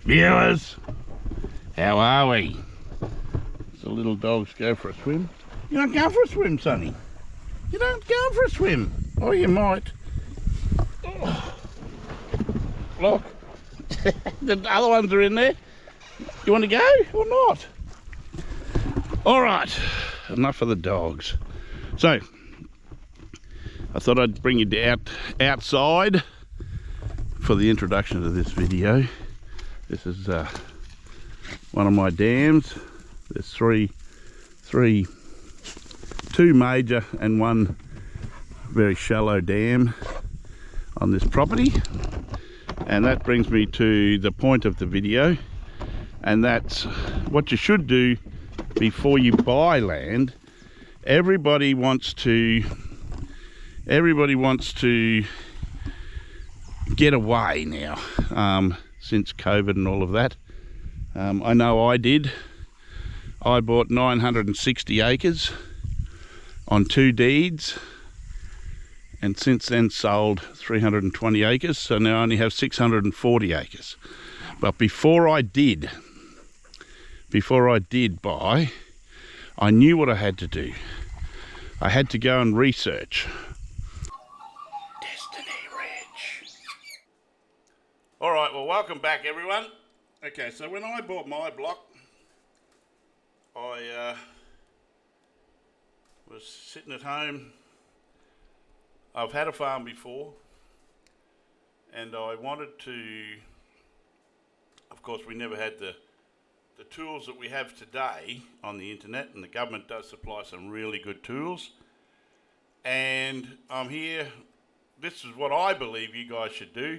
Viewers, how are we? The little dogs go for a swim. You don't go for a swim, Sonny. You don't go for a swim. Or you might. Oh. Look, the other ones are in there. You want to go or not? All right, enough of the dogs. So, I thought I'd bring you outside for the introduction to this video. This is one of my dams. There's two major and one very shallow dam on this property. And that brings me to the point of the video, and that's what you should do before you buy land. Everybody wants to get away now, since COVID and all of that. I know I did. I bought 960 acres on 2 deeds, and since then sold 320 acres, so now I only have 640 acres. But before I did buy, I knew what I had to do. I had to go and research. Destiny Ridge. All right, well, welcome back, everyone. Okay, so when I bought my block, I was sitting at home. I've had a farm before, and I wanted to, of course, we never had the tools that we have today on the internet, and the government does supply some really good tools. And I'm here, this is what I believe you guys should do.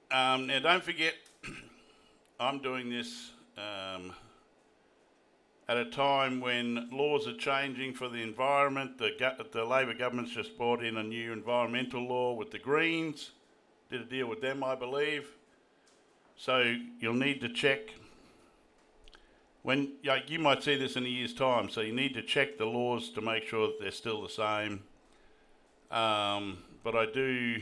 Now don't forget, I'm doing this at a time when laws are changing for the environment. The Labor government's just brought in a new environmental law with the Greens. Did a deal with them, I believe. So you'll need to check when, you might see this in a year's time, so you need to check the laws to make sure that they're still the same. But I do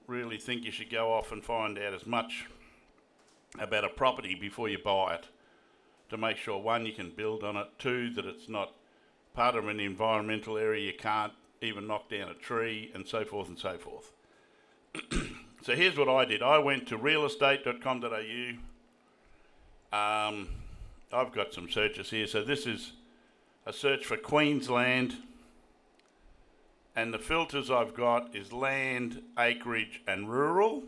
really think you should go off and find out as much about a property before you buy it, to make sure, one, you can build on it, two, that it's not part of an environmental area, you can't even knock down a tree, and so forth and so forth. So here's what I did. I went to realestate.com.au. I've got some searches here. So this is a search for Queensland, and the filters I've got is land, acreage and rural.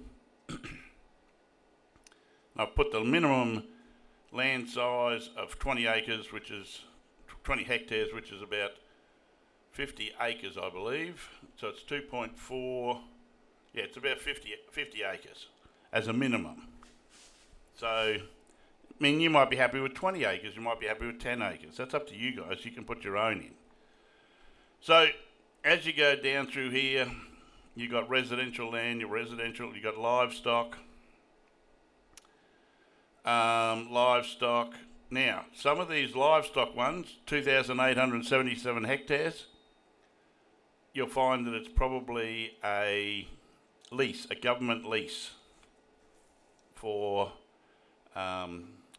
I've put the minimum land size of 20 acres, which is 20 hectares, which is about 50 acres, I believe. So it's 2.4, yeah, it's about 50 acres as a minimum. So, I mean, you might be happy with 20 acres, you might be happy with 10 acres. That's up to you guys, you can put your own in. So, as you go down through here, you got residential land, you got livestock. Livestock. Now, some of these livestock ones, 2,877 hectares, you'll find that it's probably a lease, a government lease for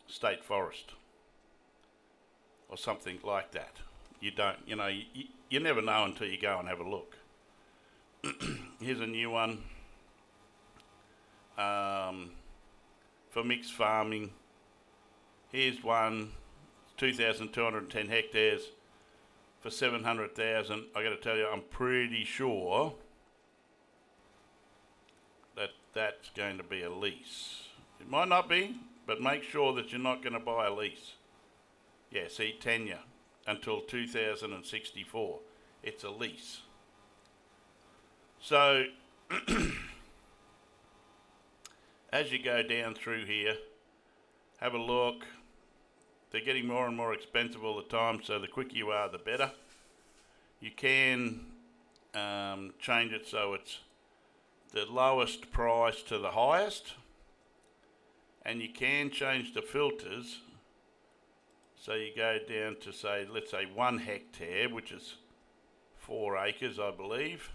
state forest or something like that. You don't, you never know until you go and have a look. Here's a new one. For mixed farming. Here's one, 2,210 hectares for 700,000. I got to tell you, I'm pretty sure that that's going to be a lease. It might not be, but make sure that you're not going to buy a lease. Yeah, see, tenure until 2064. It's a lease. So, as you go down through here, have a look. They're getting more and more expensive all the time, so the quicker you are, the better. You can change it so it's the lowest price to the highest, and you can change the filters. So you go down to, say, let's say 1 hectare, which is 4 acres, I believe.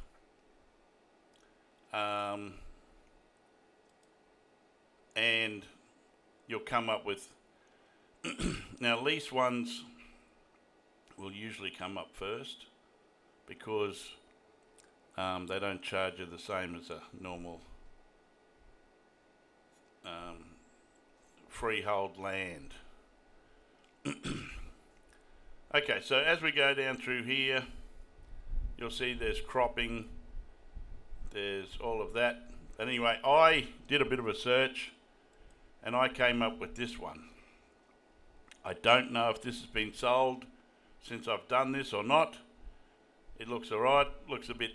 and you'll come up with now lease ones will usually come up first because they don't charge you the same as a normal freehold land. Okay, so as we go down through here, you'll see there's cropping, there's all of that. Anyway, I did a bit of a search and I came up with this one. I don't know if this has been sold since I've done this or not. It looks alright, looks a bit,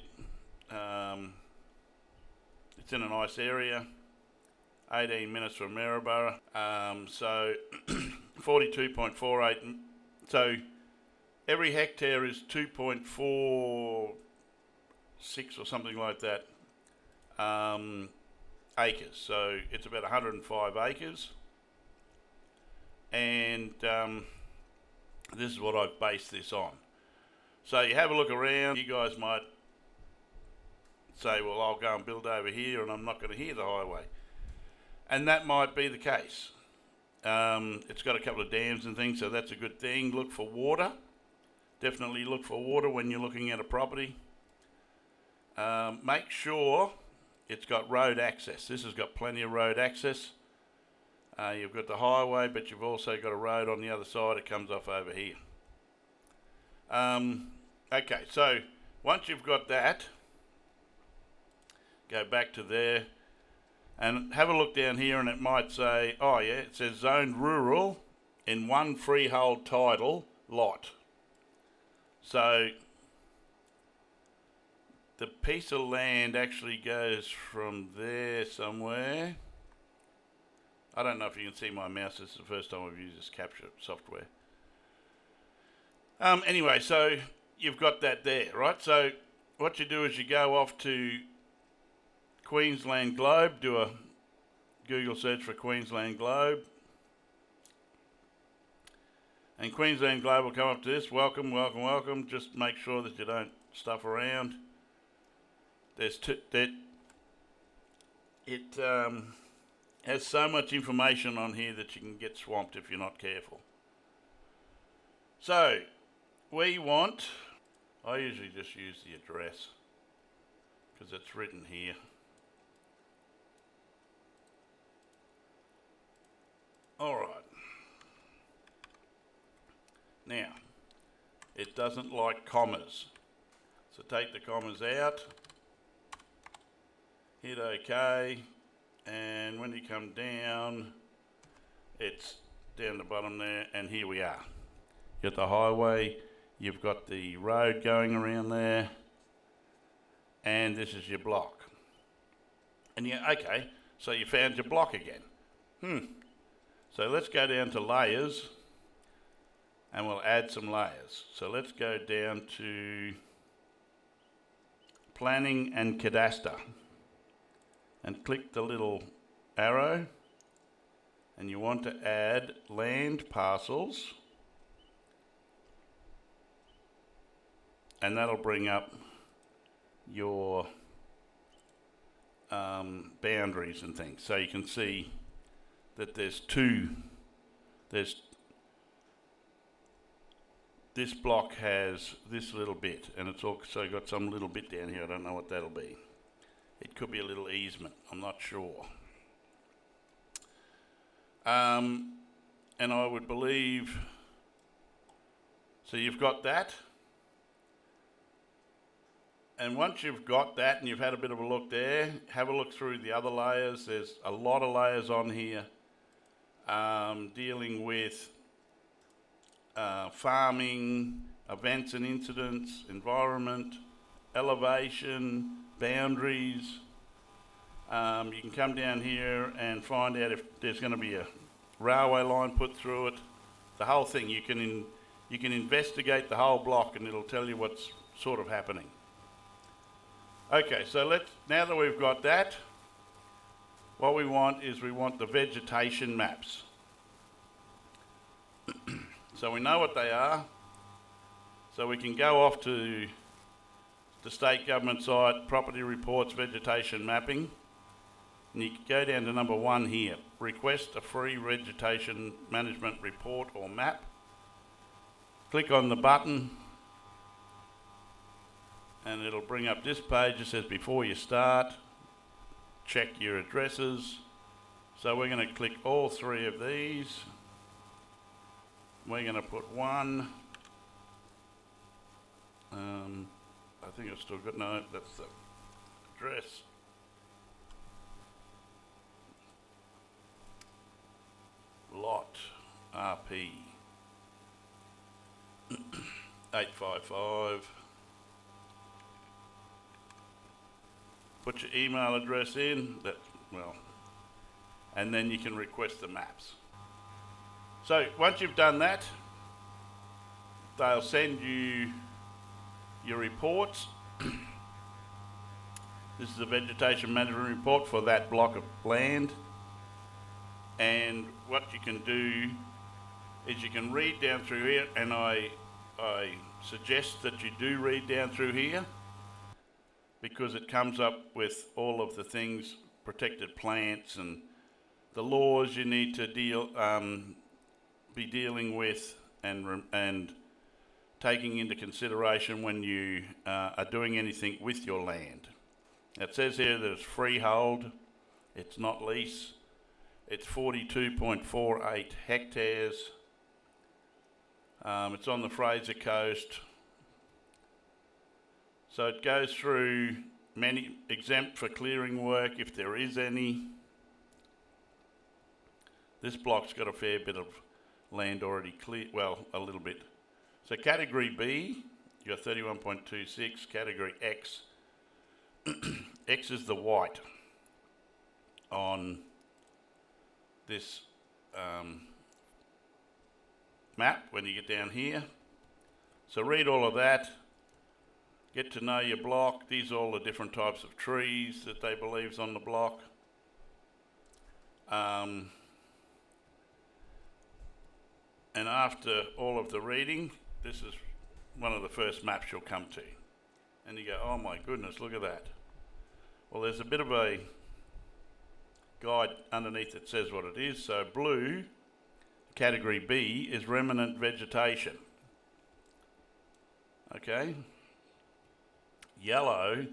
it's in a nice area, 18 minutes from Maryborough, so 42.48, so every hectare is 2.46 or something like that acres, so it's about 105 acres, and this is what I've based this on. So you have a look around, you guys might say, well, I'll go and build over here and I'm not going to hear the highway. And that might be the case. It's got a couple of dams and things, so that's a good thing. Look for water. Definitely look for water when you're looking at a property. Make sure it's got road access. This has got plenty of road access. You've got the highway, but you've also got a road on the other side. It comes off over here. Okay, so once you've got that, go back to there and have a look down here, and it might say, oh yeah, it says zoned rural in one freehold title lot. So the piece of land actually goes from there somewhere. I don't know if you can see my mouse. This is the first time I've used this capture software. Anyway, so you've got that there, right? So what you do is you go off to Queensland Globe, do a Google search for Queensland Globe, and Queensland Globe will come up to this. Welcome, welcome, welcome. Just make sure that you don't stuff around. There's it has so much information on here that you can get swamped if you're not careful. So we want, I usually just use the address because it's written here. Alright. Now, it doesn't like commas. So take the commas out, hit OK, and when you come down, it's down the bottom there, and here we are. You've got the highway, you've got the road going around there, and this is your block. And yeah, okay, so you found your block again. So let's go down to layers, and we'll add some layers. So let's go down to planning and cadastre, and click the little arrow, and you want to add land parcels, and that'll bring up your boundaries and things. So you can see that there's this block has this little bit, and it's also got some little bit down here. I don't know what that'll be. It could be a little easement, I'm not sure. And I would believe, so you've got that. And once you've got that and you've had a bit of a look there, have a look through the other layers. There's a lot of layers on here dealing with farming, events and incidents, environment, elevation, boundaries. You can come down here and find out if there's going to be a railway line put through it. The whole thing, you can investigate the whole block and it'll tell you what's sort of happening. Okay, so now that we've got that, what we want is we want the vegetation maps. So we know what they are, so we can go off to the state government site, property reports, vegetation mapping, And you go down to number 1 here, request a free vegetation management report or map. Click on the button and it'll bring up this page. It says before you start, check your addresses. So we're going to click all 3 of these. We're going to put 1. I think I've still got, no, that's the address. Lot RP 855. Put your email address in, and then you can request the maps. So once you've done that, they'll send you your reports. This is a vegetation management report for that block of land. And what you can do is you can read down through here, and I suggest that you do read down through here because it comes up with all of the things, protected plants and the laws you need to be dealing with and taking into consideration when you are doing anything with your land. It says here that it's freehold, it's not lease. It's 42.48 hectares. It's on the Fraser Coast. So it goes through many, exempt for clearing work if there is any. This block's got a fair bit of land already cleared, well, a little bit. So category B, you got 31.26, category X. X is the white on this map when you get down here. So read all of that, get to know your block. These are all the different types of trees that they believe's on the block. And after all of the reading, this is one of the first maps you'll come to. And you go, oh my goodness, look at that. Well, there's a bit of a guide underneath that says what it is. So blue, category B, is remnant vegetation. Okay. Yellow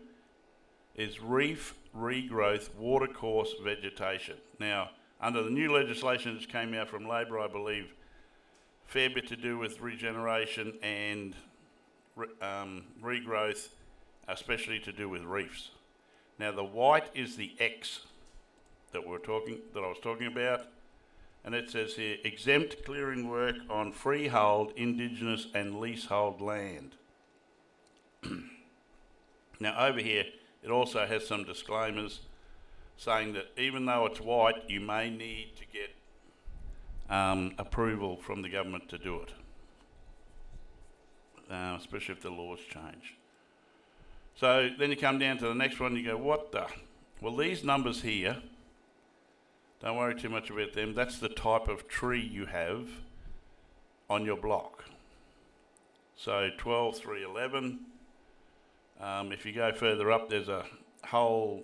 is reef regrowth watercourse vegetation. Now, under the new legislation that came out from Labor, I believe, fair bit to do with regeneration and regrowth, especially to do with reefs. Now, the white is the X that I was talking about, and it says here, exempt clearing work on freehold, indigenous and leasehold land. Now over here, it also has some disclaimers saying that even though it's white, you may need to get approval from the government to do it, especially if the laws change. So then you come down to the next one, you go, what the? Well, these numbers here, don't worry too much about them. That's the type of tree you have on your block. So 12, 3, 11. If you go further up, there's a whole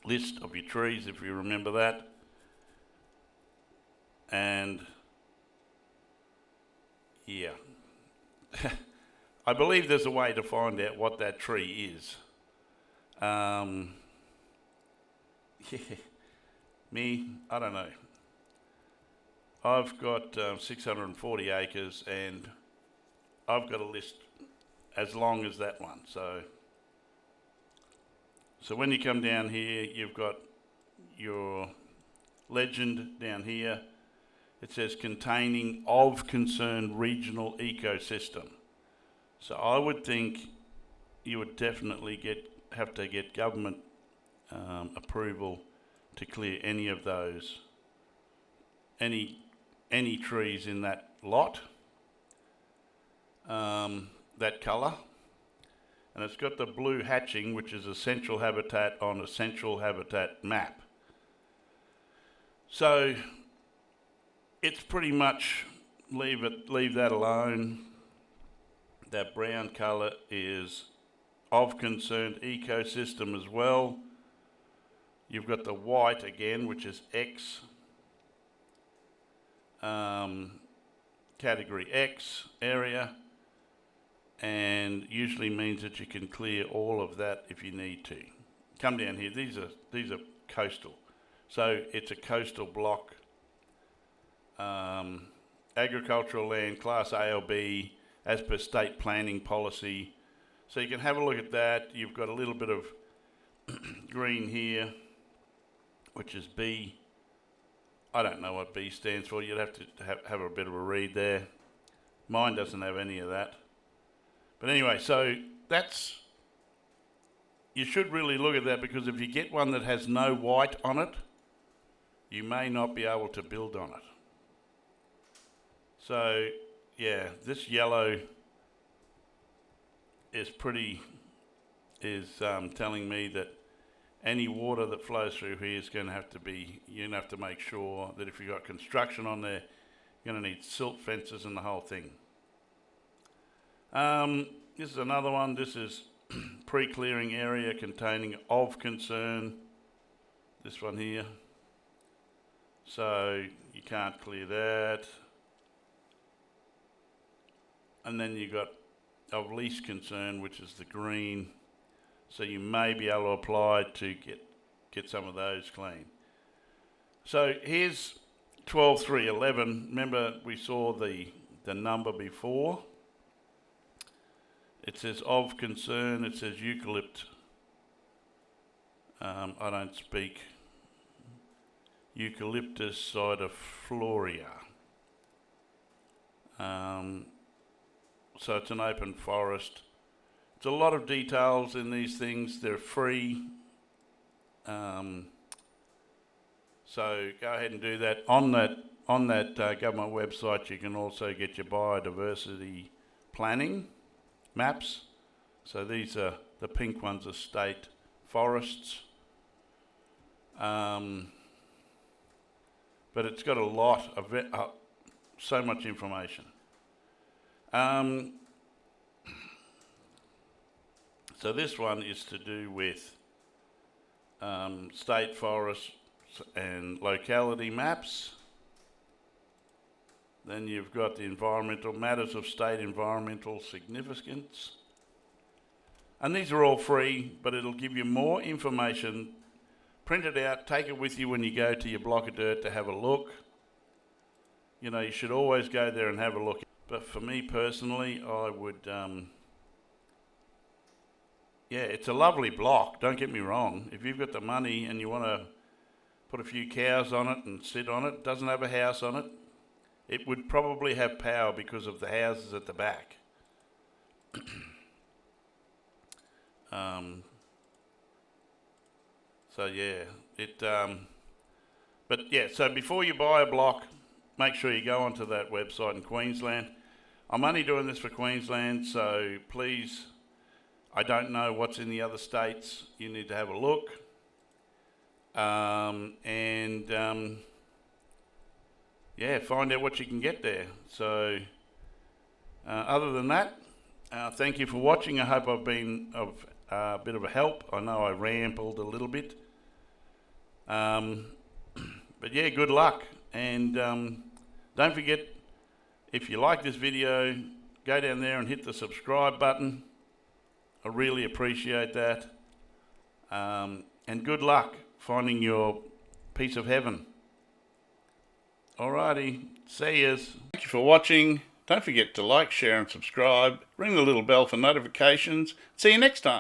list of your trees, if you remember that. And yeah, I believe there's a way to find out what that tree is. Yeah, me, I don't know. I've got 640 acres and I've got a list as long as that one. So when you come down here, you've got your legend down here. It says containing of concerned regional ecosystem. So I would think you would definitely have to get government approval to clear any of those, any trees in that lot, that colour. And it's got the blue hatching, which is essential habitat on essential habitat map. So it's pretty much leave that alone. That brown colour is of concern ecosystem as well. You've got the white again, which is X, category X area, and usually means that you can clear all of that if you need to. Come down here. These are coastal, so it's a coastal block. Agricultural land, class A or B, as per state planning policy. So you can have a look at that. You've got a little bit of green here, which is B. I don't know what B stands for. You'd have to have a bit of a read there. Mine doesn't have any of that. But anyway, so that's, you should really look at that, because if you get one that has no white on it, you may not be able to build on it. So yeah, this yellow is telling me that any water that flows through here is going to have to be, you're going to have to make sure that if you've got construction on there, you're going to need silt fences and the whole thing. This is another one. This is pre-clearing area containing of concern. This one here. So you can't clear that. And then you've got of least concern, which is the green. So you may be able to apply to get some of those clean. So here's 12.3.11. Remember we saw the number before. It says of concern, it says eucalypt. I don't speak. Eucalyptus sidifloria. So it's an open forest. There's a lot of details in these things. They're free. So go ahead and do that. On that government website, you can also get your biodiversity planning maps. So these are, the pink ones are state forests. But it's got a lot of so much information. So this one is to do with state forests and locality maps. Then you've got the environmental matters of state environmental significance. And these are all free, but it'll give you more information. Print it out, take it with you when you go to your block of dirt to have a look. You know, you should always go there and have a look. But for me personally, I would, yeah, it's a lovely block, don't get me wrong. If you've got the money and you want to put a few cows on it and sit on it, it doesn't have a house on it. It would probably have power because of the houses at the back. So yeah, but yeah, so before you buy a block, make sure you go onto that website in Queensland. I'm only doing this for Queensland, so please, I don't know what's in the other states. You need to have a look. Yeah, find out what you can get there. So other than that, thank you for watching. I hope I've been of a bit of a help. I know I rambled a little bit. But yeah, good luck. And don't forget, if you like this video, go down there and hit the subscribe button. I really appreciate that. And good luck finding your piece of heaven. Alrighty, see yous. Thank you for watching. Don't forget to like, share and subscribe. Ring the little bell for notifications. See you next time.